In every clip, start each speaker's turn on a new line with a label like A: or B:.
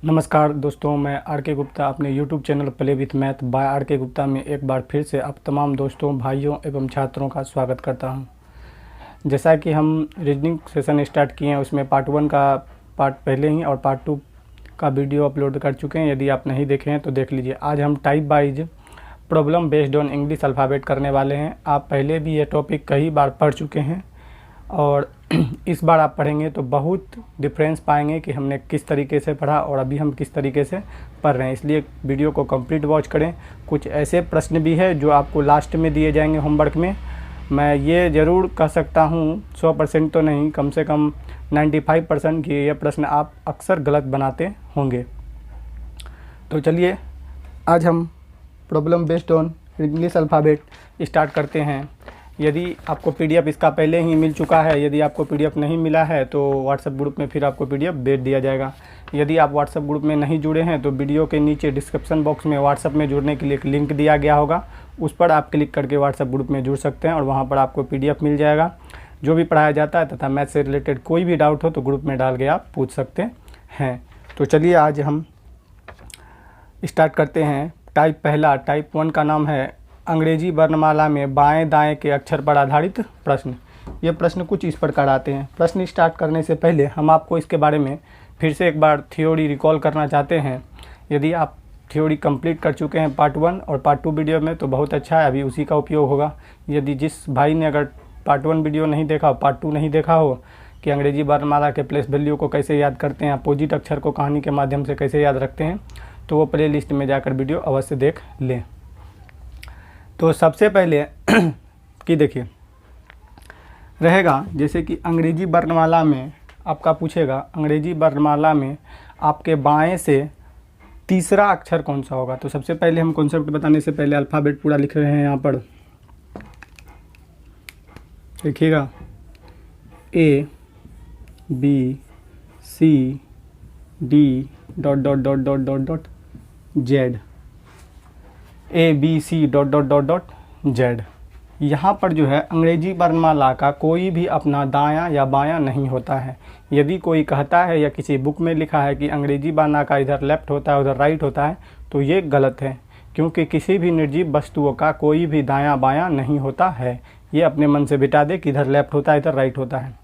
A: नमस्कार दोस्तों, मैं आर के गुप्ता अपने YouTube channel play with math by R K Gupta में एक बार फिर से आप तमाम दोस्तों, भाइयों एवं छात्रों का स्वागत करता हूं। जैसा कि हम रीजनिंग सेशन स्टार्ट किए हैं, उसमें पार्ट 1 का पार्ट पहले ही और पार्ट 2 का वीडियो अपलोड कर चुके हैं। यदि आप नहीं देखे हैं तो देख लीजिए। आज हम type wise problem based on English alphabet करने वाले हैं। आप पहले भी ये टॉपिक कई बार पढ़ चुके हैं और इस बार आप पढ़ेंगे तो बहुत डिफरेंस पाएंगे कि हमने किस तरीके से पढ़ा और अभी हम किस तरीके से पढ़ रहे हैं। इसलिए वीडियो को कंप्लीट वॉच करें। कुछ ऐसे प्रश्न भी है जो आपको लास्ट में दिए जाएंगे होमवर्क में। मैं ये ज़रूर कह सकता हूँ 100% तो नहीं, कम से कम 95% कि ये प्रश्न आप अक्सर गलत बनाते होंगे। तो चलिए आज हम problem based on English alphabet start करते हैं। यदि आपको पीडीएफ इसका पहले ही मिल चुका है, यदि आपको पीडीएफ नहीं मिला है तो व्हाट्सएप ग्रुप में फिर आपको पीडीएफ भेज दिया जाएगा। यदि आप व्हाट्सएप ग्रुप में नहीं जुड़े हैं तो वीडियो के नीचे डिस्क्रिप्शन बॉक्स में व्हाट्सएप में जुड़ने के लिए एक लिंक दिया गया होगा, उस पर आप क्लिक करके व्हाट्सएप ग्रुप में जुड़ सकते हैं और वहाँ पर आपको पीडीएफ मिल जाएगा जो भी पढ़ाया जाता है, तथा मैथ से रिलेटेड कोई भी डाउट हो तो ग्रुप में डाल के आप पूछ सकते हैं। तो चलिए आज हम स्टार्ट करते हैं। टाइप 1 का नाम है अंग्रेजी वर्णमाला में बाएं दाएं के अक्षर पर आधारित प्रश्न। ये प्रश्न कुछ इस प्रकार आते हैं। प्रश्न स्टार्ट करने से पहले हम आपको इसके बारे में फिर से एक बार थ्योरी रिकॉल करना चाहते हैं। यदि आप थ्योरी कंप्लीट कर चुके हैं पार्ट 1 और पार्ट 2 वीडियो में तो बहुत अच्छा है, अभी उसी का उपयोग होगा। यदि जिस भाई ने अगर पार्ट 1 वीडियो नहीं देखा, पार्ट 2 नहीं देखा हो कि अंग्रेजी वर्णमाला के प्लेस वैल्यू को कैसे याद करते हैं, अपोजिट अक्षर को कहानी के माध्यम से कैसे याद रखते हैं, तो वो प्ले लिस्ट में जाकर वीडियो अवश्य देख लें। तो सबसे पहले कि देखिए रहेगा, जैसे कि अंग्रेजी वर्णमाला में आपका पूछेगा, अंग्रेजी वर्णमाला में आपके बाएं से तीसरा अक्षर कौन सा होगा। तो सबसे पहले हम कॉन्सेप्ट बताने से पहले अल्फ़ाबेट पूरा लिख रहे हैं। यहाँ पर देखिएगा A B C D dot dot dot dot dot dot Z, ABC ... यहाँ पर जो है अंग्रेजी वर्णमाला का कोई भी अपना दायां या बायां नहीं होता है। यदि कोई कहता है या किसी बुक में लिखा है कि अंग्रेजी वर्णमाला का इधर लेफ़्ट होता है उधर राइट होता है तो ये गलत है, क्योंकि किसी भी निर्जीव वस्तुओं का कोई भी दायां बायां नहीं होता है। ये अपने मन से बिठा दे कि इधर लेफ़्ट होता है इधर राइट होता है।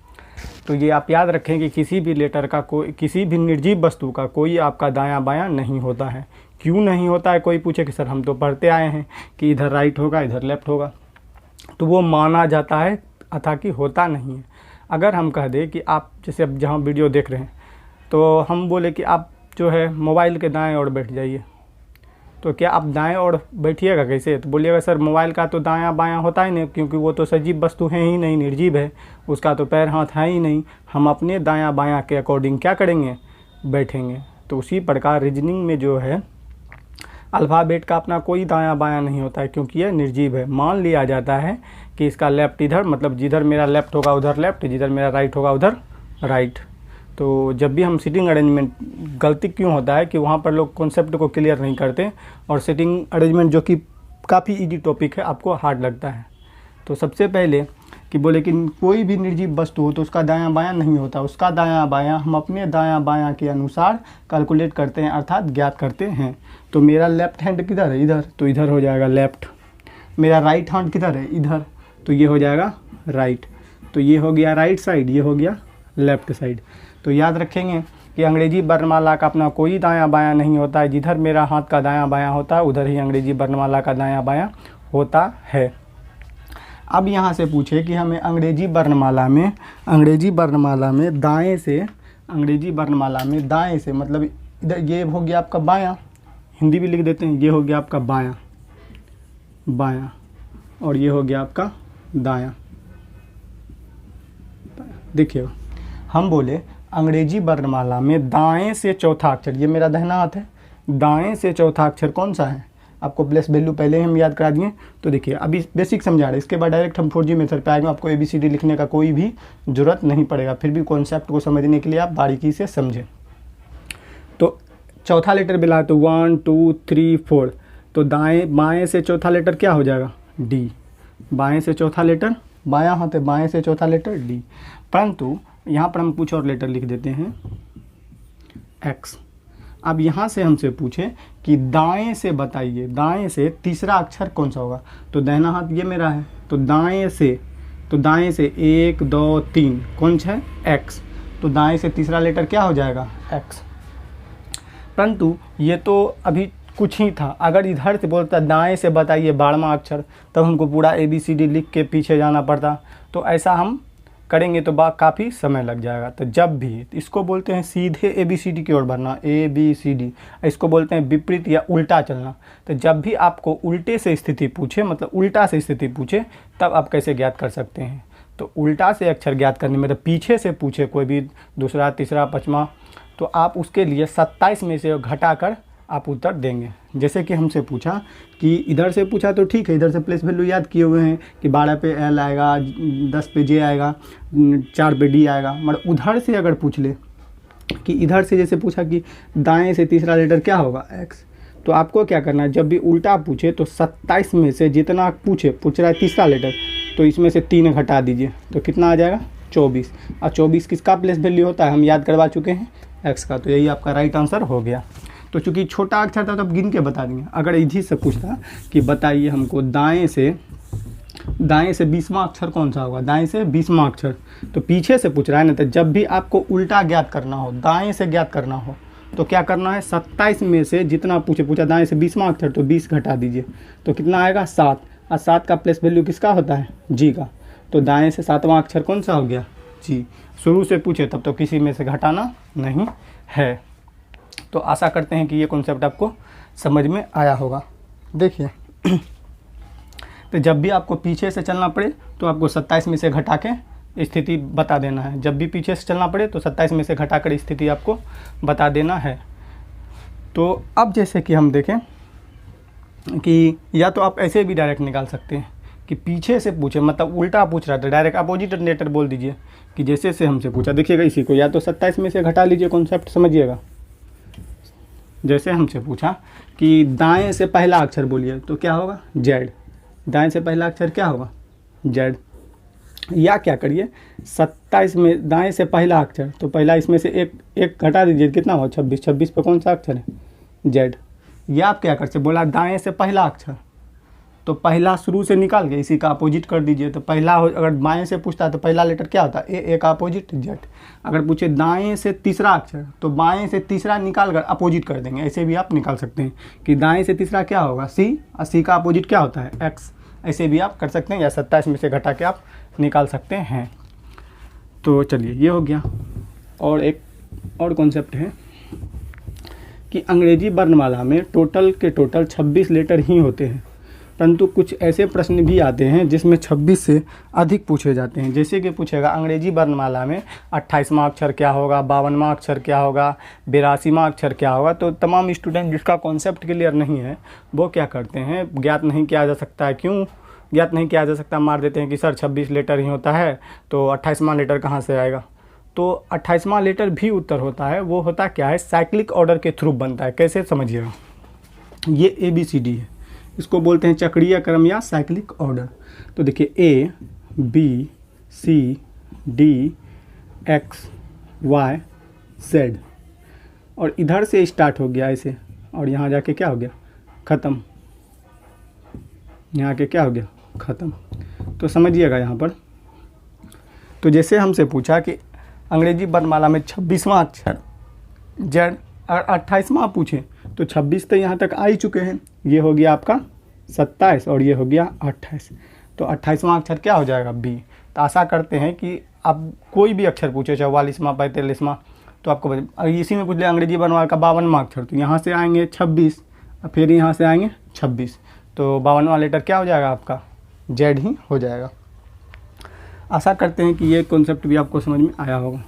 A: तो ये आप याद रखें कि किसी भी लेटर का कोई, किसी भी निर्जीव वस्तु का कोई आपका दायां बायां नहीं होता है। क्यों नहीं होता है? कोई पूछे कि सर हम तो पढ़ते आए हैं कि इधर राइट होगा इधर लेफ़्ट होगा, तो वो माना जाता है अथा कि होता नहीं है। अगर हम कह दें कि आप जैसे अब जहाँ वीडियो देख रहे हैं तो हम बोले कि आप जो है मोबाइल के दाएं ओर बैठ जाइए, तो क्या आप दाएं ओर बैठिएगा कैसे? तो बोलिएगा सर मोबाइल का तो दायां बायां होता ही नहीं, क्योंकि वो तो सजीव वस्तु है ही नहीं, निर्जीव है, उसका तो पैर हाथ है ही नहीं। हम अपने दायां बायां के अकॉर्डिंग क्या करेंगे? बैठेंगे। तो उसी प्रकार रीजनिंग में जो है अल्फ़ाबेट का अपना कोई दायां बायां नहीं होता है, क्योंकि यह निर्जीव है। मान लिया जाता है कि इसका लेफ़्ट इधर, मतलब जिधर मेरा लेफ़्ट होगा उधर लेफ़्ट, जिधर मेरा राइट होगा उधर राइट। तो जब भी हम सीटिंग अरेंजमेंट, गलती क्यों होता है कि वहाँ पर लोग कॉन्सेप्ट को क्लियर नहीं करते और सीटिंग अरेंजमेंट जो कि काफ़ी इजी टॉपिक है आपको हार्ड लगता है। तो सबसे पहले कि बोले कि कोई भी निर्जीव वस्तु हो तो उसका दायां बायां नहीं होता, उसका दायां बायां हम अपने दायां बायां के अनुसार कैलकुलेट करते हैं, अर्थात ज्ञात करते हैं। तो मेरा लेफ़्ट हैंड किधर है? इधर, तो इधर हो जाएगा लेफ़्ट। मेरा राइट हैंड किधर है? इधर, तो ये हो जाएगा राइट। तो ये हो गया राइट साइड, ये हो गया लेफ़्ट साइड। तो याद रखेंगे कि अंग्रेजी वर्णमाला का अपना कोई दायां बायां नहीं होता है। जिधर मेरा हाथ का दायां बायां होता है उधर ही अंग्रेजी वर्णमाला का दायां बायां होता है। अब यहाँ से पूछे कि हमें अंग्रेजी वर्णमाला में दाएं से, अंग्रेजी वर्णमाला में दाएं से मतलब इधर ये हो गया आपका बायां, हिंदी भी लिख देते हैं, ये हो गया आपका बायां बायां और ये हो गया आपका दायां। देखिए हम बोले अंग्रेजी वर्णमाला में दाएं से चौथा अक्षर, ये मेरा दाहिना हाथ है, दाएं से चौथा अक्षर कौन सा है? आपको प्लेस वैल्यू पहले ही हम याद करा दिए। तो देखिए अभी बेसिक समझा रहे, इसके बाद डायरेक्ट हम 4G मेथड पे आएंगे। आपको ABCD लिखने का कोई भी ज़रूरत नहीं पड़ेगा, फिर भी कॉन्सेप्ट को समझने के लिए आप बारीकी से समझें। तो चौथा लेटर मिला तो 1 2 3 4, तो दाएं बाएं से चौथा लेटर क्या हो जाएगा? D। बाएं से चौथा लेटर, बायां हाथ है, बाएं से चौथा लेटर D। परंतु यहाँ पर हम कुछ और लेटर लिख देते हैं X। अब यहाँ से हमसे पूछे कि दाएं से बताइए, दाएं से तीसरा अक्षर कौन सा होगा। तो दाहिना हाथ ये मेरा है, तो दाएं से 1 2 3 कौन सा है, एक्स। तो दाएं से तीसरा लेटर क्या हो जाएगा, एक्स। परंतु ये तो अभी कुछ ही था, अगर इधर से बोलता दाएं से बताइए 12वां अक्षर, तब हमको पूरा ABCD लिख के पीछे जाना पड़ता। तो ऐसा हम करेंगे तो काफ़ी समय लग जाएगा। तो जब भी इसको बोलते हैं सीधे ABCD की ओर बढ़ना, ABCD, इसको बोलते हैं विपरीत या उल्टा चलना। तो जब भी आपको उल्टे से स्थिति पूछे, मतलब उल्टा से स्थिति पूछे, तब आप कैसे ज्ञात कर सकते हैं। तो उल्टा से अक्षर ज्ञात करने में, तो पीछे से पूछे कोई भी दूसरा, तीसरा, 5वां, तो आप उसके लिए 27 में से घटाकर आप उत्तर देंगे। जैसे कि हमसे पूछा कि इधर से पूछा तो ठीक है, इधर से प्लेस वैल्यू याद किए हुए हैं कि 12 पे L आएगा, 10 पे J आएगा, 4 पे D आएगा। मगर उधर से अगर पूछ ले कि इधर से, जैसे पूछा कि दाएं से तीसरा लेटर क्या होगा, X, तो आपको क्या करना है, जब भी उल्टा पूछे तो 27 में से जितना पूछ रहा है तीसरा लेटर, तो इसमें से 3 घटा दीजिए, तो कितना आ जाएगा, 24। और 24 किसका प्लेस वैल्यू होता है, हम याद करवा चुके हैं, X का। तो यही आपका राइट आंसर हो गया। तो चूंकि छोटा अक्षर था तो अब गिन के बता देंगे। अगर इधर से पूछता कि बताइए हमको दाएं से 20वां अक्षर कौन सा होगा, दाएं से 20वां अक्षर, तो पीछे से पूछ रहा है ना। तो जब भी आपको उल्टा ज्ञात करना हो, दाएं से ज्ञात करना हो, तो क्या करना है, 27 में से जितना पूछा दाएं से 20वां अक्षर, तो 20 घटा दीजिए, तो कितना आएगा, 7। और 7 का प्लेस वैल्यू किसका होता है, जी का। तो दाएं से 7वां अक्षर कौन सा हो गया, जी। शुरू से पूछे तब तो किसी में से घटाना नहीं है। तो आशा करते हैं कि ये कॉन्सेप्ट आपको समझ में आया होगा। देखिए तो जब भी आपको पीछे से चलना पड़े तो आपको 27 में से घटा के स्थिति बता देना है। जब भी पीछे से चलना पड़े तो 27 में से घटाकर स्थिति आपको बता देना है। तो अब जैसे कि हम देखें कि या तो आप ऐसे भी डायरेक्ट निकाल सकते हैं कि पीछे से पूछे, मतलब उल्टा पूछ रहा था, डायरेक्ट अपोजिट लेटर बोल दीजिए कि जैसे से हमसे पूछा। देखिएगा इसी को या तो 27 में से घटा लीजिए, कॉन्सेप्ट समझिएगा। जैसे हमसे पूछा कि दाएं से पहला अक्षर बोलिए, तो क्या होगा, जेड। दाएं से पहला अक्षर क्या होगा, जेड। या क्या करिए, 27 में दाएं से पहला अक्षर, तो पहला इसमें से एक घटा दीजिए, कितना होगा, 26। 26 पे कौन सा अक्षर है, जेड। या आप क्या कर सकते, बोला दाएं से पहला अक्षर, तो पहला शुरू से निकाल के इसी का अपोजिट कर दीजिए। तो पहला अगर बाएं से पूछता है तो पहला लेटर क्या होता है, ए का अपोजिट जेड। अगर पूछे दाएं से तीसरा अक्षर, तो बाएं से तीसरा निकाल कर अपोजिट कर देंगे। ऐसे भी आप निकाल सकते हैं कि दाएं से तीसरा क्या होगा, सी, और सी का अपोजिट क्या होता है, एक्स। ऐसे भी आप कर सकते हैं, या 27 में से घटा के आप निकाल सकते हैं। तो चलिए ये हो गया। और एक और कॉन्सेप्ट है कि अंग्रेजी वर्णमाला में टोटल 26 लेटर ही होते हैं, परंतु कुछ ऐसे प्रश्न भी आते हैं जिसमें 26 से अधिक पूछे जाते हैं। जैसे कि पूछेगा अंग्रेजी वर्णमाला में 28वां अक्षर क्या होगा, 52वां अक्षर क्या होगा, 82वां अक्षर क्या होगा। तो तमाम स्टूडेंट जिसका कॉन्सेप्ट क्लियर नहीं है वो क्या करते हैं, ज्ञात नहीं किया जा सकता है। क्यों ज्ञात नहीं किया जा सकता, मार देते हैं कि सर 26 लेटर ही होता है तो 28वां लेटर कहाँ से आएगा। तो 28वां लेटर भी उत्तर होता है। वो होता क्या है, साइक्लिक ऑर्डर के थ्रू बनता है। कैसे समझिएगा, ये ABCD है, इसको बोलते हैं चक्रीय क्रम या साइक्लिक ऑर्डर। तो देखिए A B C D X Y Z, और इधर से स्टार्ट हो गया ऐसे, और यहाँ जाके क्या हो गया, ख़त्म। यहाँ के क्या हो गया, ख़त्म। तो समझिएगा यहाँ पर। तो जैसे हमसे पूछा कि अंग्रेजी वर्णमाला में 26वां अक्षर जेड, और 28वां पूछे तो 26 तो यहाँ तक आ ही चुके हैं। ये हो गया आपका 27 और ये हो गया 28। तो 28वां अक्षर क्या हो जाएगा, बी। तो आशा करते हैं कि अब कोई भी अक्षर पूछे, 44वां 45वां, तो आपको इसी में पूछ लिया अंग्रेजी वर्णमाला का 52वां अक्षर, तो यहाँ से आएंगे 26 और फिर यहाँ से आएंगे 26। तो 52वां लेटर क्या हो जाएगा आपका, जेड ही हो जाएगा। आशा करते हैं कि ये कॉन्सेप्ट भी आपको समझ में आया होगा।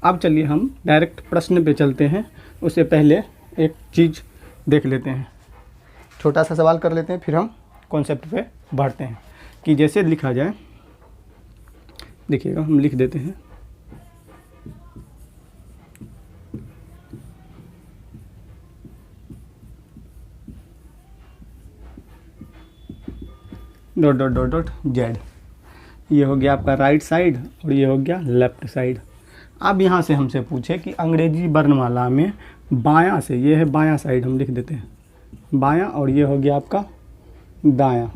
A: अब चलिए हम डायरेक्ट प्रश्न पे चलते हैं। उससे पहले एक चीज़ देख लेते हैं, छोटा सा सवाल कर लेते हैं, फिर हम कॉन्सेप्ट पे बढ़ते हैं। कि जैसे लिखा जाए, देखिएगा हम लिख देते हैं, dot dot dot dot Z. ये हो गया आपका राइट साइड और ये हो गया लेफ्ट साइड। अब यहाँ से हमसे पूछे कि अंग्रेजी वर्णमाला में बायां से, ये है बायां साइड हम लिख देते हैं बायां, और ये हो गया आपका दायां।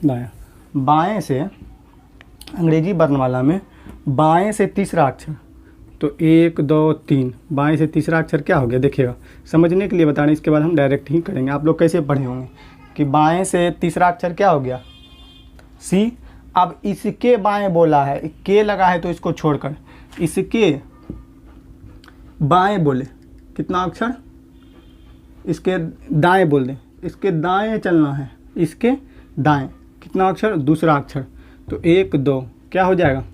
A: दायां बाएं से अंग्रेजी वर्णमाला में बाएं से तीसरा अक्षर, तो 1 2 3 बाएं से तीसरा अक्षर क्या हो गया देखिएगा, समझने के लिए बता रहे हैं, इसके बाद हम डायरेक्ट ही करेंगे। आप लोग कैसे पढ़े होंगे कि बाएं से तीसरा अक्षर क्या हो गया, सी। अब इसके बाएं बोला है, के लगा है तो इसको छोड़कर इसके बाएं बोले, कितना अक्षर, इसके दाएं बोल दें, इसके दाएं चलना है, इसके दाएं कितना अक्षर, दूसरा अक्षर, तो 1 2 क्या हो जाएगा,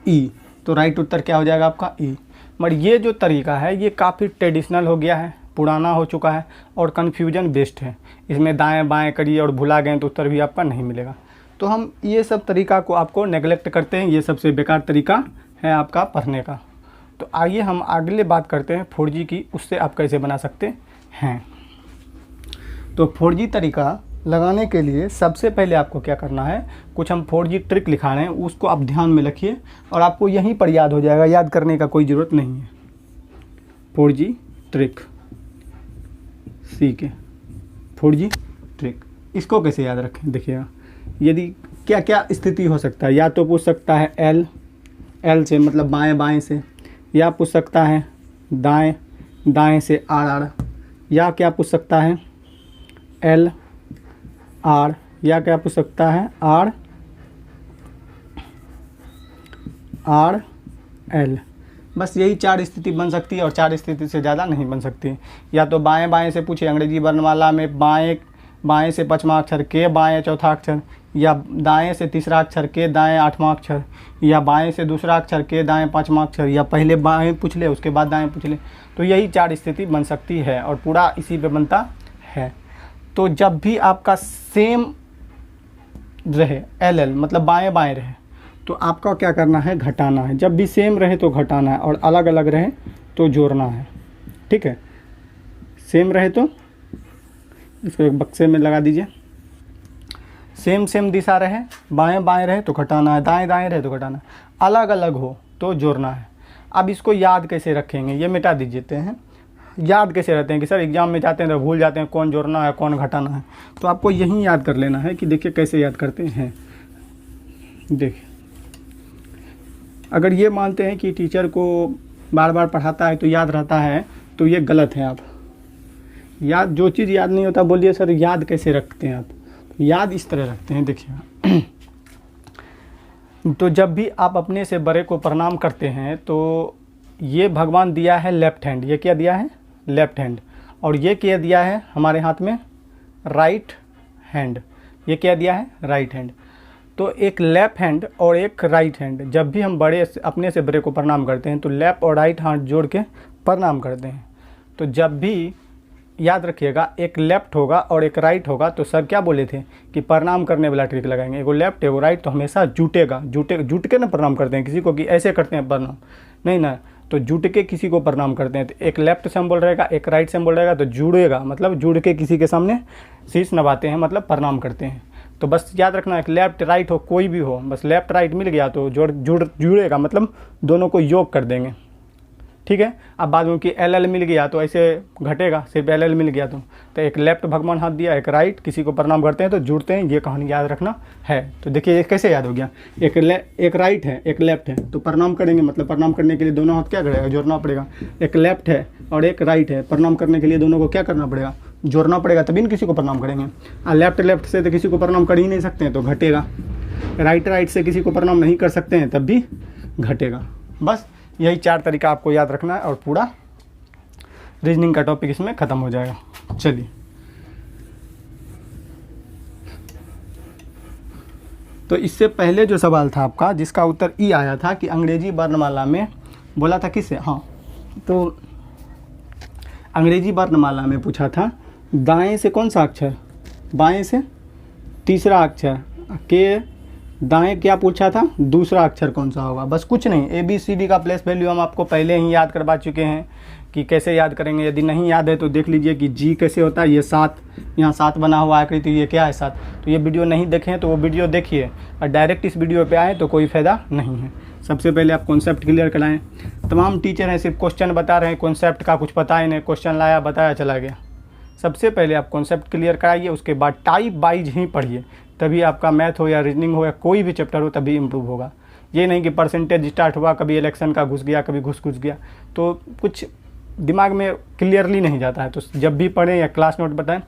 A: ई। तो राइट उत्तर क्या हो जाएगा आपका, ई। मगर ये जो तरीका है ये काफ़ी ट्रेडिशनल हो गया है, पुराना हो चुका है और कन्फ्यूजन बेस्ड है। इसमें दाएं बाएं करिए और भुला गए तो उत्तर भी आपका नहीं मिलेगा। तो हम ये सब तरीका को आपको नेगलेक्ट करते हैं, ये सबसे बेकार तरीका है आपका पढ़ने का। तो आइए हम अगले बात करते हैं 4G की, उससे आप कैसे बना सकते हैं। तो 4G तरीका लगाने के लिए सबसे पहले आपको क्या करना है, कुछ हम 4G ट्रिक लिखा रहे हैं, उसको आप ध्यान में रखिए और आपको यहीं पर याद हो जाएगा, याद करने का कोई ज़रूरत नहीं है। 4G ट्रिक, सीखे 4G ट्रिक, इसको कैसे याद रखें देखिएगा। यदि क्या क्या स्थिति हो सकता है, या तो पूछ सकता है एल से मतलब बाएं बाएं से, या पूछ सकता है दाएं दाएं से आर, या क्या पूछ सकता है एल आर, या क्या पूछ सकता है आर एल। बस यही 4 स्थिति बन सकती है और 4 स्थिति से ज़्यादा नहीं बन सकती। या तो बाएं बाएं से पूछे, अंग्रेजी वर्णमाला में बाएं से 5वां अक्षर, के बाएं चौथा अक्षर, या दाएं से तीसरा अक्षर, के दाएं 8वां अक्षर, या बाएं से दूसरा अक्षर, के दाएं 5वां अक्षर, या पहले बाएं पूछ ले उसके बाद दाएं पूछ ले। तो यही 4 स्थिति बन सकती है और पूरा इसी पे बनता है। तो जब भी आपका सेम रहे, एल मतलब बाएं बाएं रहे, तो आपका क्या करना है, घटाना है। जब भी सेम रहे तो घटाना है और अलग अलग रहे तो जोड़ना है, ठीक है। सेम रहे तो इसको एक बक्से में लगा दीजिए, सेम दिशा रहे, बाएं बाएं रहे तो घटाना है, दाएं दाएं रहे तो घटाना है, अलग अलग हो तो जोड़ना है। अब इसको याद कैसे रखेंगे, ये मिटा दीजिए हैं। याद कैसे रहते हैं कि सर एग्जाम में जाते हैं तो भूल जाते हैं कौन जोड़ना है कौन घटाना है, तो आपको यही याद कर लेना है कि देखिए कैसे याद करते हैं। देखिए अगर ये मानते हैं कि टीचर को बार बार पढ़ाता है तो याद रहता है, तो ये गलत है। आप याद, जो चीज़ याद नहीं होता बोलिए सर याद कैसे रखते हैं आप, याद इस तरह रखते हैं देखिए। तो जब भी आप अपने से बड़े को प्रणाम करते हैं तो ये भगवान दिया है लेफ्ट हैंड, ये क्या दिया है लेफ्ट हैंड, और ये क्या दिया है हमारे हाथ में राइट हैंड, ये क्या दिया है राइट हैंड। तो एक लेफ्ट हैंड और एक राइट हैंड, जब भी हम अपने से बड़े को प्रणाम करते हैं तो लेफ्ट और राइट हाथ जोड़ के प्रणाम करते हैं। तो जब भी याद रखिएगा एक लेफ्ट होगा और एक राइट होगा तो सर क्या बोले थे कि प्रणाम करने वाला ट्रिक लगाएंगे, एगो लेफ्ट एगो राइट, तो हमेशा जुट के ना प्रणाम करते हैं किसी को, कि ऐसे करते हैं प्रणाम नहीं ना, तो जुट के किसी को प्रणाम करते हैं। तो एक लेफ्ट सिंबल रहेगा एक राइट सिंबल रहेगा, तो जुड़ेगा मतलब जुड़ के किसी के सामने शीश नवाते हैं मतलब प्रणाम करते हैं। तो बस याद रखना एक लेफ्ट राइट हो कोई भी हो, बस लेफ्ट राइट मिल गया तो जुड़ेगा मतलब दोनों को योग कर देंगे, ठीक है। अब बाद में कि एल मिल गया तो ऐसे घटेगा, सिर्फ एल मिल गया तो एक लेफ्ट भगवान हाथ दिया एक राइट, किसी को प्रणाम करते हैं तो जुड़ते हैं, ये कहानी याद रखना है। तो देखिए ये कैसे याद हो गया, एक राइट है एक लेफ्ट है तो प्रणाम करेंगे, मतलब प्रणाम करने के लिए दोनों हाथ क्या करेगा जोड़ना पड़ेगा। एक लेफ्ट है और एक राइट है, प्रणाम करने के लिए दोनों को क्या करना पड़ेगा जोड़ना पड़ेगा, तभी किसी को प्रणाम करेंगे। और लेफ्ट से तो किसी को प्रणाम कर ही नहीं सकते हैं तो घटेगा, राइट से किसी को प्रणाम नहीं कर सकते हैं तब भी घटेगा। बस यही 4 तरीका आपको याद रखना है और पूरा रीजनिंग का टॉपिक इसमें ख़त्म हो जाएगा। चलिए तो इससे पहले जो सवाल था आपका जिसका उत्तर ई आया था कि अंग्रेजी वर्णमाला में बोला था किससे, हाँ तो अंग्रेजी वर्णमाला में पूछा था दाएं से कौन सा अक्षर, बाएं से तीसरा अक्षर, के दाएं क्या पूछा था दूसरा अक्षर कौन सा होगा। बस कुछ नहीं, ABCD का प्लेस वैल्यू हम आपको पहले ही याद करवा चुके हैं कि कैसे याद करेंगे। यदि नहीं याद है तो देख लीजिए कि G कैसे होता है, ये 7 यहाँ 7 बना हुआ है आकृति, ये क्या है 7। तो ये वीडियो नहीं देखें तो वो वीडियो देखिए और डायरेक्ट इस वीडियो पे आए तो कोई फ़ायदा नहीं है। सबसे पहले आप कॉन्सेप्ट क्लियर कराएं तमाम टीचर हैं सिर्फ क्वेश्चन बता रहे हैं, कॉन्सेप्ट का कुछ पता ही नहीं, क्वेश्चन लाया बताया चला गया। सबसे पहले आप कॉन्सेप्ट क्लियर कराइए, उसके बाद टाइप वाइज ही पढ़िए, तभी आपका मैथ हो या रीजनिंग हो या कोई भी चैप्टर हो तभी इम्प्रूव होगा। ये नहीं कि परसेंटेज स्टार्ट हुआ, कभी इलेक्शन का घुस गया, कभी घुस गया, तो कुछ दिमाग में क्लियरली नहीं जाता है। तो जब भी पढ़ें या क्लास नोट बताएं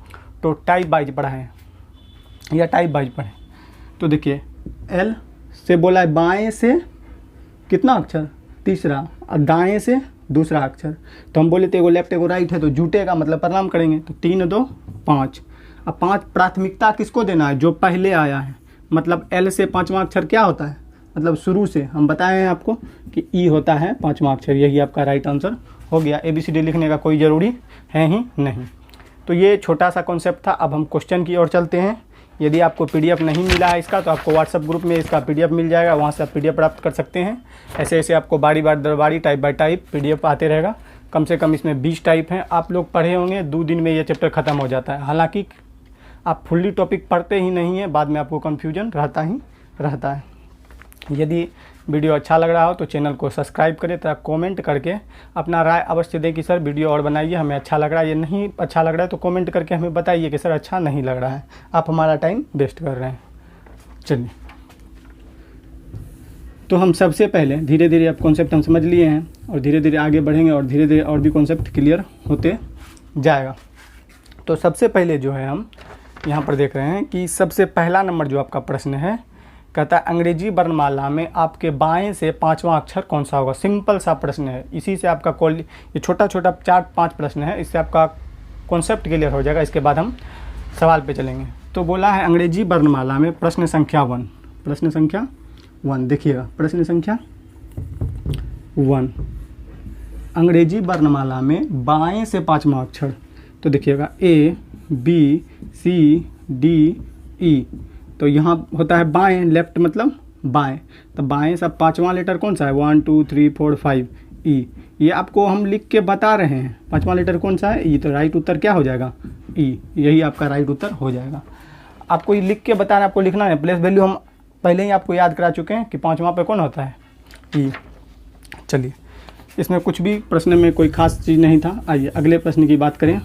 A: तो टाइप वाइज पढ़ाएँ या टाइप वाइज पढ़ें। तो देखिए एल से बोला है बाएँ से कितना अक्षर, तीसरा, और दाएँ से दूसरा अक्षर। तो हम बोले थे एगो लेफ्ट एगो राइट है, तो जुटेगा मतलब परिणाम करेंगे। तो 3 2 5। अब 5 प्राथमिकता किसको देना है, जो पहले आया है। मतलब एल से 5वां अक्षर क्या होता है, मतलब शुरू से हम बताए हैं आपको कि ई होता है 5वां अक्षर। यही आपका राइट आंसर हो गया। ABCD लिखने का कोई ज़रूरी है ही नहीं। तो ये छोटा सा कॉन्सेप्ट था। अब हम क्वेश्चन की ओर चलते हैं। यदि आपको PDF नहीं मिला है इसका, तो आपको व्हाट्सएप ग्रुप में इसका PDF मिल जाएगा, वहाँ से आप PDF प्राप्त कर सकते हैं। ऐसे ऐसे आपको बारी बार दर बारी टाइप बाय टाइप PDF आते रहेगा। कम से कम इसमें 20 टाइप हैं। आप लोग पढ़े होंगे 2 दिन में ये चैप्टर ख़त्म हो जाता है। हालांकि आप फुल्ली टॉपिक पढ़ते ही नहीं हैं, बाद में आपको कन्फ्यूजन रहता ही रहता है। यदि वीडियो अच्छा लग रहा हो तो चैनल को सब्सक्राइब करें तथा कमेंट करके अपना राय अवश्य दें कि सर वीडियो और बनाइए, हमें अच्छा लग रहा है। ये नहीं अच्छा लग रहा है तो कमेंट करके हमें बताइए कि सर अच्छा नहीं लग रहा है, आप हमारा टाइम वेस्ट कर रहे हैं। चलिए, तो हम सबसे पहले धीरे धीरे अब कॉन्सेप्ट हम समझ लिए हैं और धीरे धीरे आगे बढ़ेंगे और धीरे धीरे और भी कॉन्सेप्ट क्लियर होते जाएगा। तो सबसे पहले जो है हम यहाँ पर देख रहे हैं कि सबसे पहला नंबर जो आपका प्रश्न है, कहता है अंग्रेजी वर्णमाला में आपके बाएं से 5वां अक्षर कौन सा होगा। सिंपल सा प्रश्न है, इसी से आपका ये छोटा छोटा 4-5 प्रश्न है, इससे आपका कॉन्सेप्ट क्लियर हो जाएगा। इसके बाद हम सवाल पे चलेंगे। तो बोला है अंग्रेजी वर्णमाला में प्रश्न संख्या 1, प्रश्न संख्या 1 देखिएगा, प्रश्न संख्या 1 अंग्रेजी वर्णमाला में बाएं से 5वां अक्षर। तो देखिएगा ABCDE, तो यहाँ होता है बाएं, लेफ्ट मतलब बाएं, तो बाएं से 5वां लेटर कौन सा है, 1 2 3 4 5 E। ये आपको हम लिख के बता रहे हैं 5वां लेटर कौन सा है, E। तो राइट उत्तर क्या हो जाएगा, E। यही आपका राइट उत्तर हो जाएगा। आपको ये लिख के बताना, आपको लिखना है। प्लेस वैल्यू हम पहले ही आपको याद करा चुके हैं कि 5वां पे कौन होता है, E। चलिए, इसमें कुछ भी प्रश्न में कोई खास चीज़ नहीं था। आइए अगले प्रश्न की बात करें।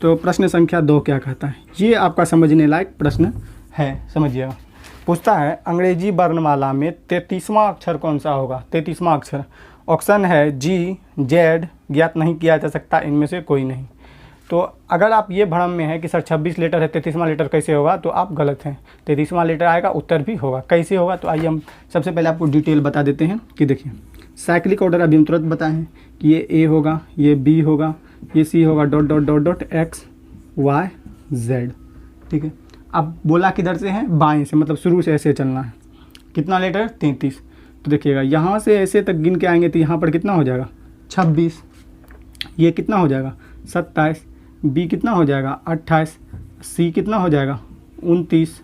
A: तो प्रश्न संख्या 2 क्या कहता है, ये आपका समझने लायक प्रश्न है, समझिएगा। पूछता है अंग्रेजी वर्णमाला में 33वां अक्षर कौन सा होगा। 33वां अक्षर ऑप्शन है G Z, ज्ञात नहीं किया जा सकता इनमें से कोई नहीं। तो अगर आप ये भ्रम में है कि सर 26 लेटर है, 33वां लेटर कैसे होगा, तो आप गलत हैं। 33वां लेटर आएगा, उत्तर भी होगा। कैसे होगा, तो आइए हम सबसे पहले आपको डिटेल बता देते हैं कि देखिए साइक्लिक ऑर्डर अभी हम तुरंत बताए हैं कि ये A होगा, ये B होगा, ये C होगा, dot dot dot dot X Y Z। ठीक है, अब बोला किधर से है, बाएं से, मतलब शुरू से ऐसे चलना है। कितना लेटर, 33। तो देखिएगा यहाँ से ऐसे तक गिन के आएंगे तो यहाँ पर कितना हो जाएगा, 26। ये कितना हो जाएगा, 27। B कितना हो जाएगा, 28। C कितना हो जाएगा, 29।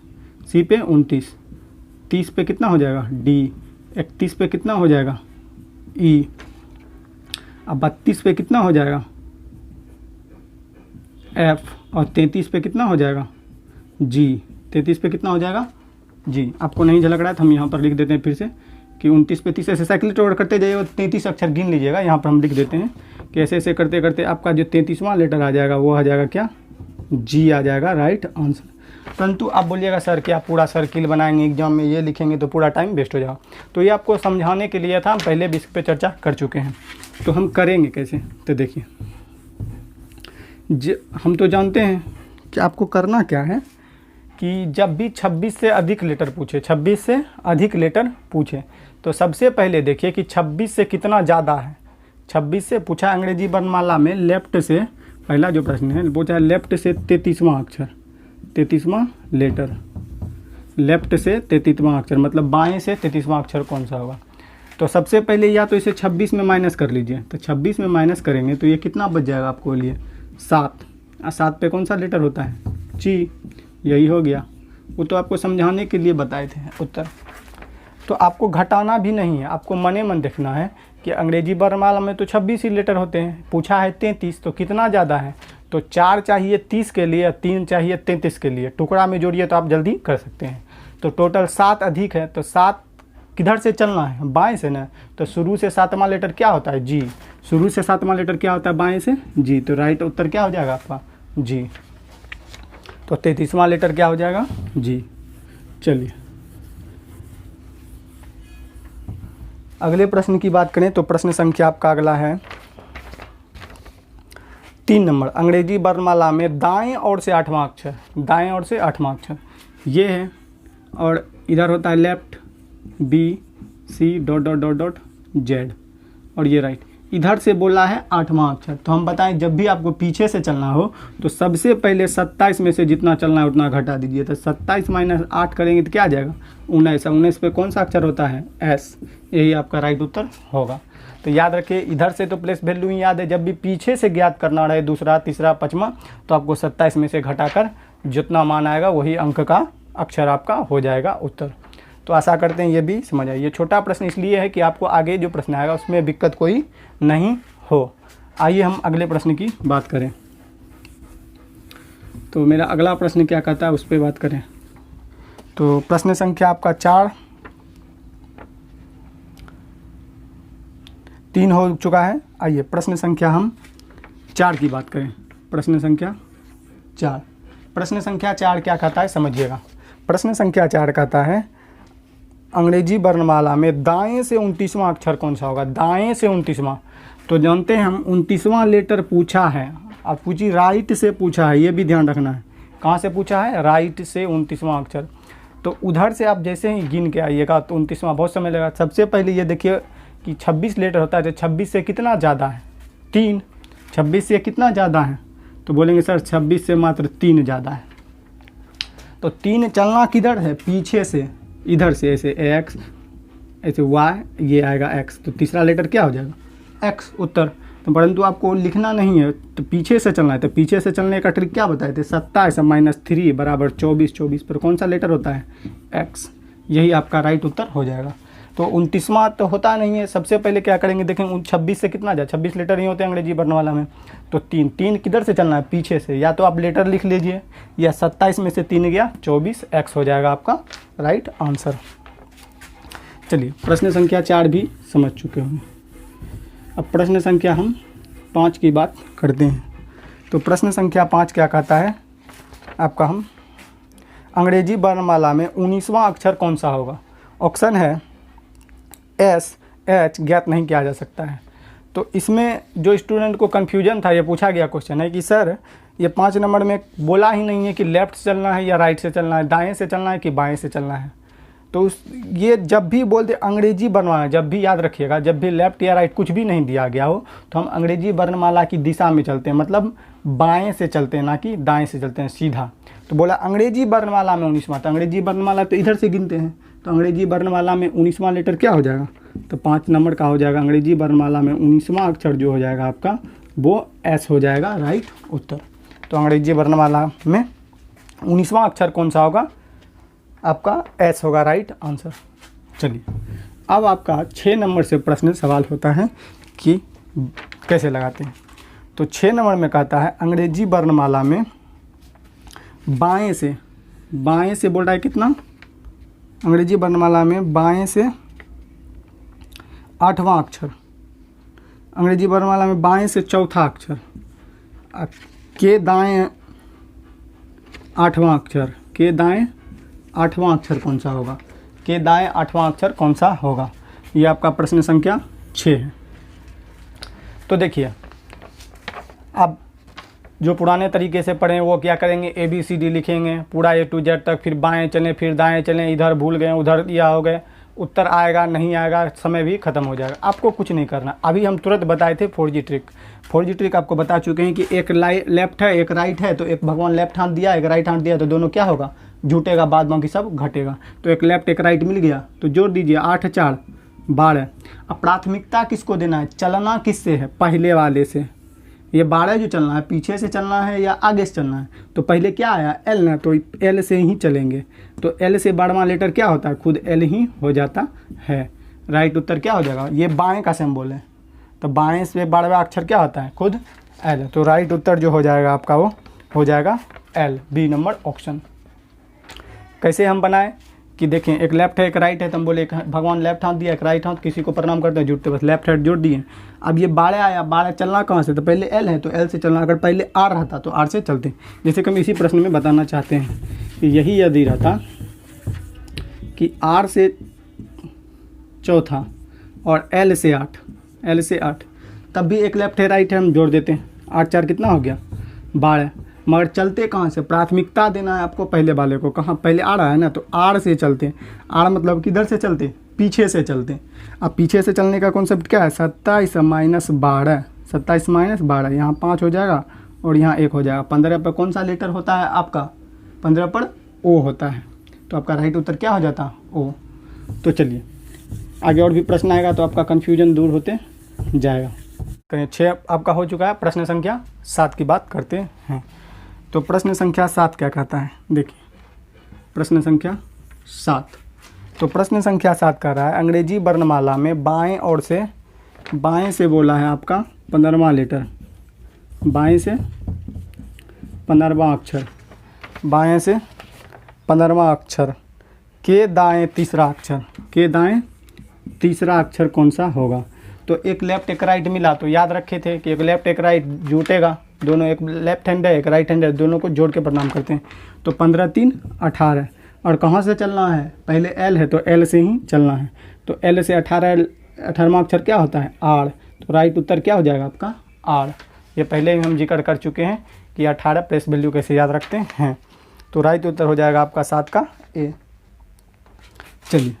A: C पे 29। 30 पे कितना हो जाएगा, D। 31 पे कितना हो जाएगा, E। अब 32 पे कितना हो जाएगा, F। और 33 पे कितना हो जाएगा, G। 33 पे कितना हो जाएगा, G। आपको नहीं झलक रहा है तो हम यहाँ पर लिख देते हैं फिर से कि 29 पे 30 ऐसे साइकिल ऑर्डर करते जाइए और 33 अक्षर गिन लीजिएगा। यहाँ पर हम लिख देते हैं कि ऐसे ऐसे करते करते आपका जो 33वां लेटर आ जाएगा वो आ जाएगा क्या, G आ जाएगा राइट आंसर। परंतु आप बोलिएगा सर क्या पूरा सर्किल बनाएंगे एग्जाम में, ये लिखेंगे तो पूरा टाइम वेस्ट हो जाएगा। तो ये आपको समझाने के लिए था, हम पहले भी इस पर चर्चा कर चुके हैं। तो हम करेंगे कैसे, तो देखिए हम तो जानते हैं कि आपको करना क्या है कि जब भी 26 से अधिक लेटर पूछे, 26 से अधिक लेटर पूछे, तो सबसे पहले देखिए कि 26 से कितना ज़्यादा है। 26 से पूछा अंग्रेजी वर्णमाला में लेफ्ट से, पहला जो प्रश्न है पूछा लेफ्ट से 33वां अक्षर, 33वां लेटर, लेफ्ट से 33वां अक्षर मतलब बाएं से 33वां अक्षर कौन सा होगा। तो सबसे पहले या तो इसे 26 में माइनस कर लीजिए, तो 26 में माइनस करेंगे तो ये कितना बच जाएगा आपको लिए, 7। 7 पे कौन सा लेटर होता है, G। यही हो गया, वो तो आपको समझाने के लिए बताए थे उत्तर। तो आपको घटाना भी नहीं है, आपको मने मन देखना है कि अंग्रेजी वर्णमाला में तो 26 ही लेटर होते हैं, पूछा है 33, तो कितना ज़्यादा है, तो 4 चाहिए 30 के लिए, 3 चाहिए 33 के लिए, टुकड़ा में जोड़िए तो आप जल्दी कर सकते हैं। तो टोटल 7 अधिक है, तो 7 किधर से चलना है, बाएं से ना। तो शुरू से 7वां लेटर क्या होता है, जी। शुरू से 7वां लेटर क्या होता है, बाएं से, जी। तो राइट उत्तर क्या हो जाएगा आपका, जी। तो 33वां लेटर क्या हो जाएगा, जी। चलिए अगले प्रश्न की बात करें तो प्रश्न संख्या आपका अगला है 3 नंबर। अंग्रेजी वर्णमाला में दाएं ओर से 8वां अक्षर, दाएं ओर से 8वां अक्षर ये है, और इधर होता है left, B C dot dot dot dot Z, और ये राइट। इधर से बोला है 8वां अक्षर। तो हम बताएं जब भी आपको पीछे से चलना हो तो सबसे पहले 27 में से जितना चलना है उतना घटा दीजिए। तो 27 माइनस 8 करेंगे तो क्या आ जाएगा, 19। 19 पे कौन सा अक्षर होता है, एस। यही आपका राइट उत्तर होगा। तो याद रखिए इधर से तो प्लेस वैल्यू ही याद है, जब भी पीछे से ज्ञात करना रहे दूसरा तीसरा पाँचवा तो आपको 27 में से घटाकर जितना मान आएगा वही अंक का अक्षर आपका हो जाएगा उत्तर। तो आशा करते हैं ये भी समझ आए। ये छोटा प्रश्न इसलिए है कि आपको आगे जो प्रश्न आएगा उसमें दिक्कत कोई नहीं हो। आइए हम अगले प्रश्न की बात करें। तो मेरा अगला प्रश्न क्या कहता है उस पर बात करें। तो प्रश्न संख्या आपका 3 हो चुका है। आइए प्रश्न संख्या हम 4 की बात करें। प्रश्न संख्या 4, प्रश्न संख्या 4 क्या कहता है समझिएगा। प्रश्न संख्या 4 कहता है अंग्रेजी वर्णमाला में दाएं से 29वां अक्षर कौन सा होगा, दाएं से 29वां। तो जानते हैं हम 29वां लेटर पूछा है, अब पूछी राइट से पूछा है, ये भी ध्यान रखना है। कहाँ से पूछा है, राइट से 29वां अक्षर। तो उधर से आप जैसे ही गिन के आइएगा तो 29वां बहुत समय लगेगा। सबसे पहले ये देखिए कि 26 लेटर होता है, तो 26 से कितना ज़्यादा है, 3। 26 से कितना ज़्यादा है, तो बोलेंगे सर 26 से मात्र 3 ज़्यादा है। तो 3 चलना किधर है, पीछे से, इधर से, ऐसे एक्स, ऐसे वाई, ये आएगा एक्स। तो तीसरा लेटर क्या हो जाएगा, एक्स उत्तर। तो परंतु आपको लिखना नहीं है, तो पीछे से चलना है। तो पीछे से चलने का ट्रिक क्या बताए थे, 27 माइनस 3 बराबर 24। 24 पर कौन सा लेटर होता है, एक्स। यही आपका राइट उत्तर हो जाएगा। तो 29वां तो होता नहीं है। सबसे पहले क्या करेंगे, देखें 26 से कितना जाए, 26 लेटर ही होते हैं अंग्रेजी वर्णमाला में। तो 3 किधर से चलना है, पीछे से। या तो आप लेटर लिख लीजिए, या 27 में से 3 गया 24, एक्स हो जाएगा आपका राइट आंसर। चलिए प्रश्न संख्या 4 भी समझ चुके होंगे। अब प्रश्न संख्या हम 5 की बात करते हैं। तो प्रश्न संख्या 5 क्या कहता है आपका, हम अंग्रेजी वर्णमाला में 19वां अक्षर कौन सा होगा। ऑप्शन है एस, एच, ज्ञात नहीं किया जा सकता है। तो इसमें जो स्टूडेंट को कन्फ्यूजन था, ये पूछा गया क्वेश्चन है कि सर ये 5 नंबर में बोला ही नहीं है कि लेफ़्ट से चलना है या राइट से चलना है, दाएं से चलना है कि बाएं से चलना है। तो ये जब भी बोलते अंग्रेजी वर्णमाला, जब भी याद रखिएगा, जब भी लेफ़्ट या राइट कुछ भी नहीं दिया गया हो तो हम अंग्रेजी वर्णमाला की दिशा में चलते हैं, मतलब बाएँ से चलते हैं, ना कि दाएँ से चलते हैं सीधा। तो बोला अंग्रेजी वर्णमाला में 19वां, तो अंग्रेजी वर्णमाला तो इधर से गिनते हैं। तो अंग्रेजी वर्णमाला में 19वां लेटर क्या हो जाएगा, तो 5 नंबर का हो जाएगा। अंग्रेजी वर्णमाला में 19वां अक्षर जो हो जाएगा आपका वो एस हो जाएगा राइट उत्तर। तो अंग्रेजी वर्णमाला में 19वां अक्षर कौन सा होगा, आपका एस होगा राइट आंसर। चलिए अब आपका 6 नंबर से प्रश्न सवाल होता है कि कैसे लगाते हैं। तो 6 नंबर में कहता है अंग्रेजी वर्णमाला में बाएं से बोल रहा है कितना, अंग्रेजी वर्णमाला में बाएं से 8वां अक्षर, अंग्रेजी वर्णमाला में बाएं से चौथा अक्षर के दाएं 8वां अक्षर, के दाएं 8वां अक्षर कौन सा होगा, के दाएं 8वां अक्षर कौन सा होगा। ये आपका प्रश्न संख्या 6 है। तो देखिए अब जो पुराने तरीके से पढ़ें वो क्या करेंगे, ABCD लिखेंगे पूरा A to Z तक, फिर बाएं चलें फिर दाएं चलें, इधर भूल गए उधर दिया हो गए, उत्तर आएगा नहीं आएगा, समय भी खत्म हो जाएगा। आपको कुछ नहीं करना। अभी हम तुरंत बताए थे 4G ट्रिक। 4G ट्रिक आपको बता चुके हैं कि एक लेफ्ट है एक राइट है, तो एक भगवान लेफ्ट हाथ दिया एक राइट हाथ दिया, तो दोनों क्या होगा, जुटेगा, बाद बाकी सब घटेगा। तो एक लेफ्ट एक राइट मिल गया, तो जोड़ दीजिए 8 4 12। अब प्राथमिकता किसको देना है, चलना किससे है, पहले वाले से। ये 12 जो चलना है पीछे से चलना है या आगे से चलना है, तो पहले क्या आया L ना, तो L से ही चलेंगे। तो L से 12वां लेटर क्या होता है, खुद L ही हो जाता है। राइट उत्तर क्या हो जाएगा, ये बाएं का सिंबल है, तो बाएं से 12वां अक्षर क्या होता है, खुद L। तो राइट उत्तर जो हो जाएगा आपका वो हो जाएगा L, बी नंबर ऑप्शन। कैसे हम बनाए कि देखें एक लेफ्ट है एक राइट है, तो हम बोले एक भगवान लेफ्ट हाथ दिया एक राइट हाथ, किसी को प्रणाम करते हैं जुड़ते, बस लेफ्ट हैंड जोड़ दिए। अब ये बाड़े आया, बाड़े चलना कहाँ से, तो पहले एल है तो एल से चलना, अगर पहले आर रहता तो आर से चलते। जैसे कि हम इसी प्रश्न में बताना चाहते हैं कि यही यदि रहता कि आर से चौथा और एल से 8, तब भी एक लेफ्ट है राइट है, हम जोड़ देते हैं। 8 4 कितना हो गया 12। मगर चलते कहाँ से, प्राथमिकता देना है आपको पहले वाले को, कहाँ पहले आ रहा है ना, तो आर से चलते। आर मतलब किधर से चलते, पीछे से चलते। अब पीछे से चलने का कॉन्सेप्ट क्या है, 27 माइनस 12, 27 माइनस 12, यहाँ 5 हो जाएगा और यहाँ 1 हो जाएगा। 15 पर कौन सा लेटर होता है आपका, 15 पर ओ होता है, तो आपका राइट उत्तर क्या हो जाता ओ। तो चलिए आगे और भी प्रश्न आएगा तो आपका कन्फ्यूजन दूर होते जाएगा। कहीं 6 आपका हो चुका है, प्रश्न संख्या 7 की बात करते हैं। तो प्रश्न संख्या 7 क्या कहता है, देखिए प्रश्न संख्या 7। तो प्रश्न संख्या 7 कह रहा है अंग्रेजी वर्णमाला में बाएं से बोला है आपका 15वां लेटर, बाएं से 15वां अक्षर, बाएं से 15वां अक्षर के दाएं तीसरा अक्षर, के दाएं तीसरा अक्षर कौन सा होगा। तो एक लेफ्ट एक राइट मिला, तो याद रखे थे कि एक लेफ्ट एक राइट जुटेगा, दोनों एक लेफ्ट हैंड है एक राइट हैंड है, दोनों को जोड़ के प्रणाम करते हैं। तो 15 3 18, और कहाँ से चलना है, पहले एल है तो एल से ही चलना है। तो एल से 18वां अक्षर क्या होता है आर, तो राइट उत्तर क्या हो जाएगा आपका आर। ये पहले ही हम जिक्र कर चुके हैं कि 18 प्लेस वैल्यू कैसे याद रखते हैं। तो राइट उत्तर हो जाएगा आपका 7 का ए। चलिए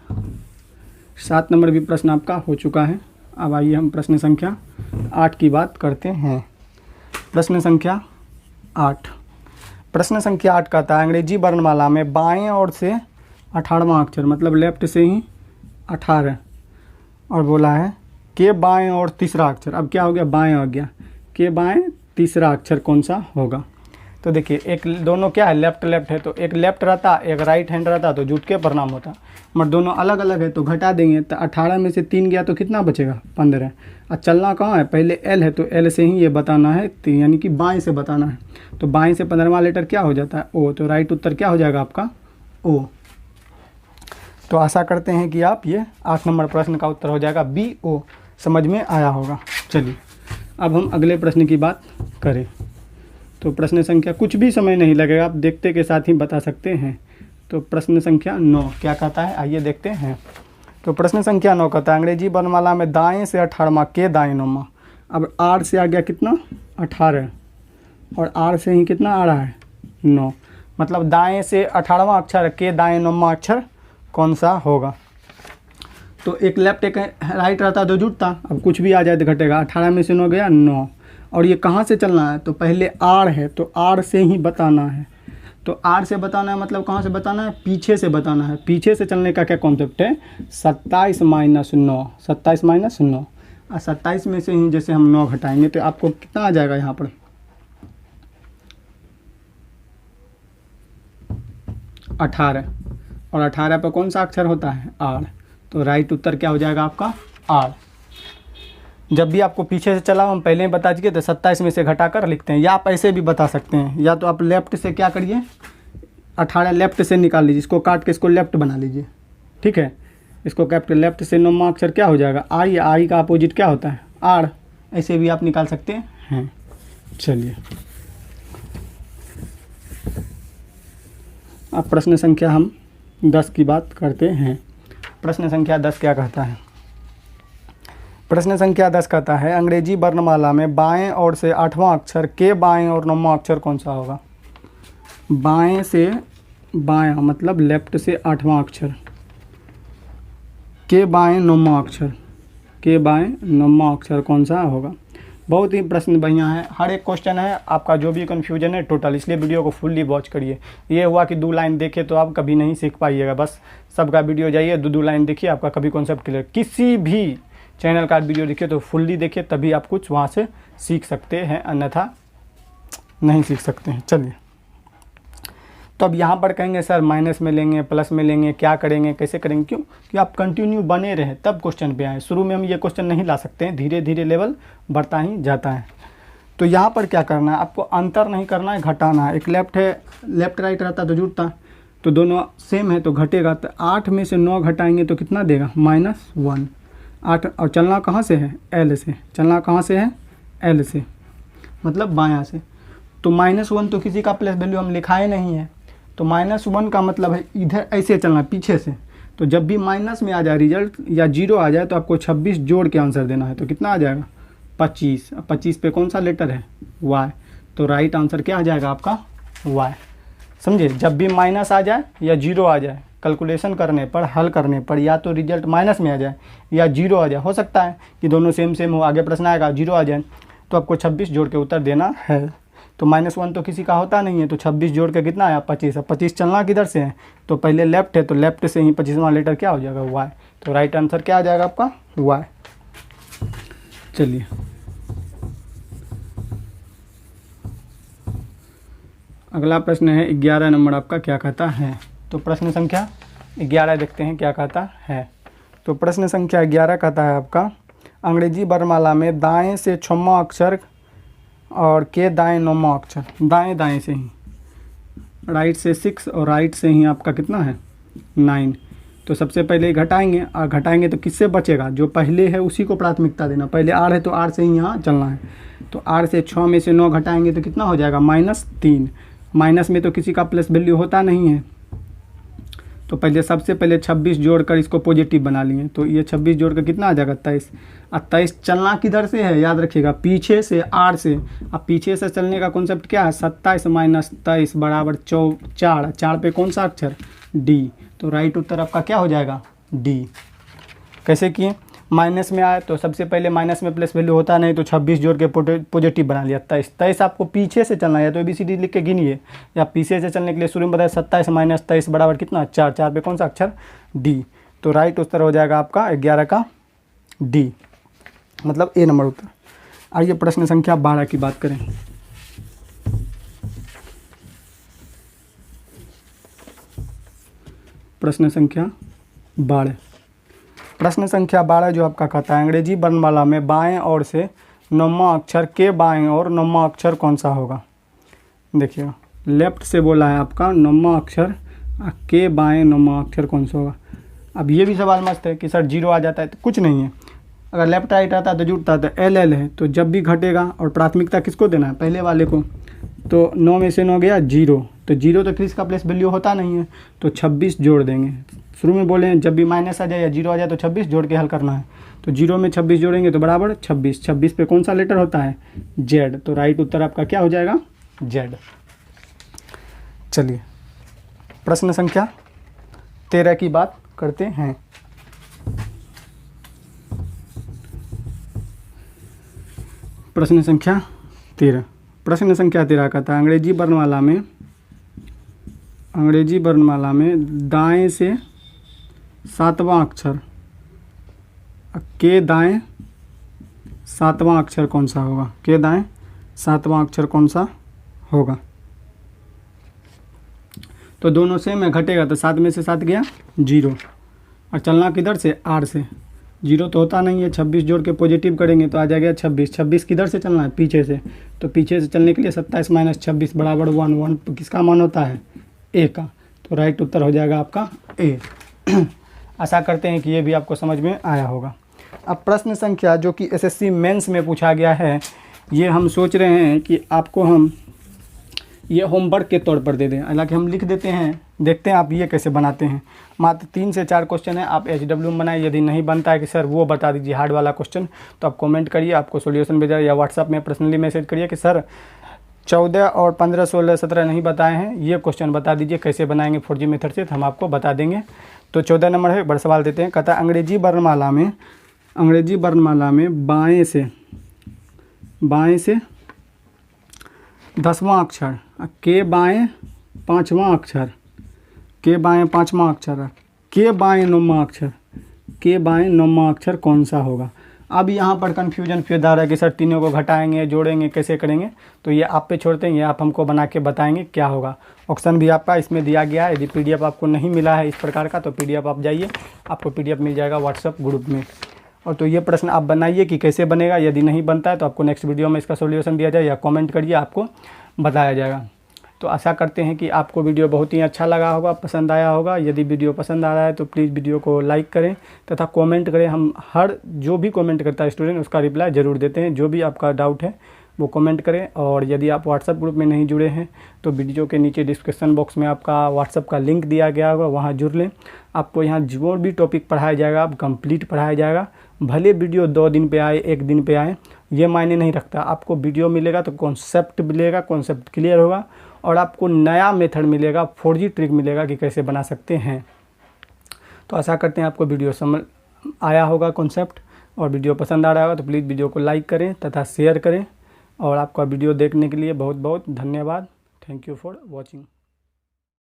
A: 7 नंबर भी प्रश्न आपका हो चुका है। अब आइए हम प्रश्न संख्या 8 की बात करते हैं। प्रश्न संख्या 8, प्रश्न संख्या 8 कहता है अंग्रेजी वर्णमाला में बाएं ओर से 18वां अक्षर, मतलब लेफ्ट से ही 18, और बोला है के बाएं और तीसरा अक्षर। अब क्या हो गया, बाएं हो गया, के बाएं तीसरा अक्षर कौन सा होगा। तो देखिए एक दोनों क्या है, लेफ्ट लेफ्ट है, तो एक लेफ्ट रहता एक राइट हैंड रहता तो जुट के प्रणाम होता, मगर दोनों अलग अलग है तो घटा देंगे। तो 18 में से 3 गया तो कितना बचेगा 15। और चलना कहाँ है, पहले एल है तो एल से ही ये बताना है, यानी कि बाएं से बताना है। तो बाएं से 15वां लेटर क्या हो जाता है ओ, तो राइट उत्तर क्या हो जाएगा आपका ओ। तो आशा करते हैं कि आप ये 8 नंबर प्रश्न का उत्तर हो जाएगा बी ओ, समझ में आया होगा। चलिए अब हम अगले प्रश्न की बात करें। तो प्रश्न संख्या कुछ भी समय नहीं लगेगा, आप देखते के साथ ही बता सकते हैं। तो प्रश्न संख्या 9 क्या कहता है, आइए देखते हैं। तो प्रश्न संख्या 9 कहता है अंग्रेजी वर्णमाला में दाएं से 18वां के दाएं 9वां। अब आर से आ गया कितना 18, और आर से ही कितना आ रहा है 9, मतलब दाएं से 18वां अक्षर के दाएं 9वां अक्षर कौन सा होगा। तो एक लेफ्ट एक राइट रहता तो जुटता, अब कुछ भी आ जाए तो घटेगा। 18 में से 9 गया 9, और ये कहाँ से चलना है, तो पहले आर है तो आर से ही बताना है। तो आर से बताना है मतलब कहाँ से बताना है, पीछे से बताना है। पीछे से चलने का क्या कॉन्सेप्ट है, 27 माइनस 9, 27 माइनस 9, और 27 में से ही जैसे हम 9 घटाएंगे तो आपको कितना आ जाएगा यहाँ पर 18, और 18 पर कौन सा अक्षर होता है आर। तो राइट उत्तर क्या हो जाएगा आपका आर। जब भी आपको पीछे से चला हम पहले ही बता चुके, तो 27 में से घटाकर लिखते हैं, या आप ऐसे भी बता सकते हैं, या तो आप लेफ्ट से क्या करिए 18 लेफ्ट से निकाल लीजिए, इसको काट के इसको लेफ्ट बना लीजिए, ठीक है। इसको कैपिटल लेफ्ट से 9वां अक्षर क्या हो जाएगा आई, आई का अपोजिट क्या होता है आर, ऐसे भी आप निकाल सकते हैं। चलिए अब प्रश्न संख्या हम 10 की बात करते हैं। प्रश्न संख्या 10 क्या कहता है, प्रश्न संख्या 10 कहता है अंग्रेजी वर्णमाला में बाएं ओर से 8वां अक्षर के बाएं और 9वां अक्षर कौन सा होगा। बाएं से बायां मतलब लेफ्ट से 8वां अक्षर, के बाएं 9वां अक्षर, के बाएं 9वां अक्षर कौन सा होगा। बहुत ही प्रश्न बढ़िया है, हर एक क्वेश्चन है आपका, जो भी कन्फ्यूजन है टोटल, इसलिए वीडियो को फुल्ली वॉच करिए। ये हुआ कि 2 लाइन देखे तो आप कभी नहीं सीख पाइएगा, बस सबका वीडियो जाइए 2 लाइन देखिए, आपका कभी कॉन्सेप्ट क्लियर। किसी भी चैनल का वीडियो देखिए तो फुल्ली देखिए, तभी आप कुछ वहाँ से सीख सकते हैं, अन्यथा नहीं सीख सकते हैं। चलिए तो अब यहाँ पर कहेंगे सर माइनस में लेंगे प्लस में लेंगे, क्या करेंगे कैसे करेंगे, क्यों कि आप कंटिन्यू बने रहें तब क्वेश्चन पे आए। शुरू में हम ये क्वेश्चन नहीं ला सकते हैं, धीरे धीरे लेवल बढ़ता ही जाता है। तो यहाँ पर क्या करना है, आपको अंतर नहीं करना है, घटाना है। एक लेफ्ट है, लेफ्ट राइट रहता तो जुड़ता, तो दोनों सेम है तो घटेगा, तो 8 में से 9 घटाएंगे तो कितना देगा, -1। 8 और चलना कहाँ से है, L से। चलना कहाँ से है, L से, मतलब बायां से। तो -1 तो किसी का प्लेस वैल्यू हम लिखाए नहीं है, तो -1 का मतलब है इधर ऐसे चलना पीछे से। तो जब भी माइनस में आ जाए रिजल्ट या 0 आ जाए तो आपको 26 जोड़ के आंसर देना है। तो कितना आ जाएगा, 25। 25 पे कौन सा लेटर है, Y। तो राइट आंसर क्या आ जाएगा आपका, Y। समझे, जब भी माइनस आ जाए या 0 आ जाए, कैलकुलेशन करने पर, हल करने पर, या तो रिजल्ट माइनस में आ जाए या 0 आ जाए, हो सकता है कि दोनों सेम सेम हो, आगे प्रश्न आएगा 0 आ जाए, तो आपको 26 जोड़ के उत्तर देना है। तो -1 तो किसी का होता नहीं है, तो 26 जोड़ के कितना आया, 25। अब 25 चलना किधर से है, तो पहले लेफ्ट है, तो लेफ्ट से ही 25वां लेटर क्या हो जाएगा, Y। तो राइट आंसर क्या आ जाएगा आपका, Y। चलिए अगला प्रश्न है 11 नंबर आपका, क्या कहता है। तो प्रश्न संख्या 11 देखते हैं क्या कहता है। तो प्रश्न संख्या 11 कहता है आपका, अंग्रेजी वर्णमाला में दाएं से 6वां अक्षर और के दाएं 9वां अक्षर, दाएं दाएं से ही, राइट से 6 और राइट से ही आपका कितना है, 9। तो सबसे पहले घटाएंगे, और घटाएंगे तो किससे बचेगा, जो पहले है उसी को प्राथमिकता देना। पहले R है तो R से ही यहाँ चलना है। तो R से 6 में से 9 घटाएंगे तो कितना हो जाएगा, -3। माइनस में तो किसी का प्लस वैल्यू होता नहीं है, तो पहले सबसे पहले 26 जोड़कर इसको पॉजिटिव बना लिए। तो ये 26 जोड़ कर कितना आ जाएगा, 23। और 23 चलना किधर से है, याद रखिएगा, पीछे से, R से। अब पीछे से चलने का कॉन्सेप्ट क्या है, 27 - 23 बराबर 4। 4 पे कौन सा अक्षर, D। तो राइट उत्तर आपका क्या हो जाएगा, D। कैसे किए, माइनस में आए तो सबसे पहले माइनस में प्लस वैल्यू होता नहीं, तो 26 जोड़ के पॉजिटिव बना लिया। 23 आपको पीछे से चलना है, तो ABCD लिख के गिनिए, या पीछे से चलने के लिए शुरू में बताया 27 - 23 बराबर कितना, 4। 4 पे कौन सा अक्षर, D। तो राइट उत्तर हो जाएगा आपका 11 का D, मतलब A नंबर उत्तर। आइए प्रश्न संख्या 12 की बात करें। प्रश्न संख्या 12, प्रश्न संख्या 12 जो आपका कहता है, अंग्रेजी वर्णमाला में बाएं ओर से 9वां अक्षर के बाएं और 9वां अक्षर कौन सा होगा। देखिए लेफ्ट से बोला है आपका 9वां अक्षर, के बाएं 9वां अक्षर कौन सा होगा। अब ये भी सवाल मस्त है कि सर 0 आ जाता है, तो कुछ नहीं है, अगर लेफ्ट राइट आता तो जुड़ता, तो LL है, तो जब भी घटेगा, और प्राथमिकता किसको देना है, पहले वाले को। तो 9 में से 9 गया 0, तो 0 तो किसी का प्लस वैल्यू होता नहीं है, तो 26 जोड़ देंगे। शुरू में बोले हैं जब भी माइनस आ जाए या 0 आ जाए तो 26 जोड़ के हल करना है। तो 0 में 26 जोड़ेंगे तो बराबर 26। 26 पे कौन सा लेटर होता है, Z। तो राइट उत्तर आपका क्या हो जाएगा, Z। चलिए प्रश्न संख्या 13 की बात करते हैं। प्रश्न संख्या 13, प्रश्न संख्या 13 कहता है, अंग्रेजी वर्णमाला में दाएं से 7वां अक्षर के दाएं 7वां अक्षर कौन सा होगा, के दाएं 7वां अक्षर कौन सा होगा। तो दोनों सेम है, घटेगा तो 7 में से 7 गया 0, और चलना किधर से, R से। 0 तो होता नहीं है, 26 जोड़ के पॉजिटिव करेंगे तो आ जाएगा 26। 26 किधर से चलना है, पीछे से। तो पीछे से चलने के लिए 27 - 26 बराबर 1। 1 किसका मान होता है, A का। तो राइट उत्तर हो जाएगा आपका A। आशा करते हैं कि ये भी आपको समझ में आया होगा। अब प्रश्न संख्या जो कि SSC मेंस में पूछा गया है, ये हम सोच रहे हैं कि आपको हम ये होमवर्क के तौर पर दे दें, हालांकि हम लिख देते हैं, देखते हैं आप ये कैसे बनाते हैं। मात्र 3 से 4 क्वेश्चन है, आप HW में बनाए। यदि नहीं बनता है कि सर वो बता दीजिए हार्ड वाला क्वेश्चन, तो आप कमेंट करिए, आपको सॉल्यूशन भेजा, या व्हाट्सअप में पर्सनली मैसेज करिए कि सर 14 और 15, 16, 17 नहीं बताए हैं, ये क्वेश्चन बता दीजिए कैसे बनाएंगे 4G मेथड से, तो हम आपको बता देंगे। तो 14 नंबर है, बड़ा सवाल देते हैं, कहता है अंग्रेजी वर्णमाला में बाएं से 10वां अक्षर, के बाएं 5वां अक्षर, के बाएं 5वां अक्षर, के बाएं 9वां अक्षर, के बाएं 9वां अक्षर कौन सा होगा। अब यहाँ पर कन्फ्यूजन फिर आ रहा है कि सर तीनों को घटाएंगे, जोड़ेंगे, कैसे करेंगे। तो ये आप पे छोड़ते हैं, ये आप हमको बना के बताएंगे क्या होगा। ऑप्शन भी आपका इसमें दिया गया है। यदि PDF आपको नहीं मिला है इस प्रकार का, तो PDF आप जाइए, आपको PDF मिल जाएगा व्हाट्सअप ग्रुप में। और तो ये प्रश्न आप बनाइए कि कैसे बनेगा। यदि नहीं बनता है तो आपको नेक्स्ट वीडियो में इसका सॉल्यूशन दिया जाए, या कमेंट करिए, आपको बताया जाएगा। तो आशा करते हैं कि आपको वीडियो बहुत ही अच्छा लगा होगा, पसंद आया होगा। यदि वीडियो पसंद आ रहा है तो प्लीज़ वीडियो को लाइक करें तथा कमेंट करें। हम हर जो भी कमेंट करता है स्टूडेंट उसका रिप्लाई ज़रूर देते हैं। जो भी आपका डाउट है वो कमेंट करें। और यदि आप व्हाट्सएप ग्रुप में नहीं जुड़े हैं तो वीडियो के नीचे डिस्क्रिप्शन बॉक्स में आपका व्हाट्सएप का लिंक दिया गया होगा, वहाँ जुड़ लें। आपको यहाँ जो भी टॉपिक पढ़ाया जाएगा आप कंप्लीट पढ़ाया जाएगा। भले वीडियो 2 दिन पे आए, 1 दिन पे आए, ये मायने नहीं रखता। आपको वीडियो मिलेगा तो कॉन्सेप्ट मिलेगा, कॉन्सेप्ट क्लियर होगा और आपको नया मेथड मिलेगा, 4G ट्रिक मिलेगा कि कैसे बना सकते हैं। तो आशा करते हैं आपको वीडियो समझ आया होगा कॉन्सेप्ट, और वीडियो पसंद आ रहा होगा तो प्लीज़ वीडियो को लाइक करें तथा शेयर करें। और आपका वीडियो देखने के लिए बहुत बहुत धन्यवाद। Thank you for watching.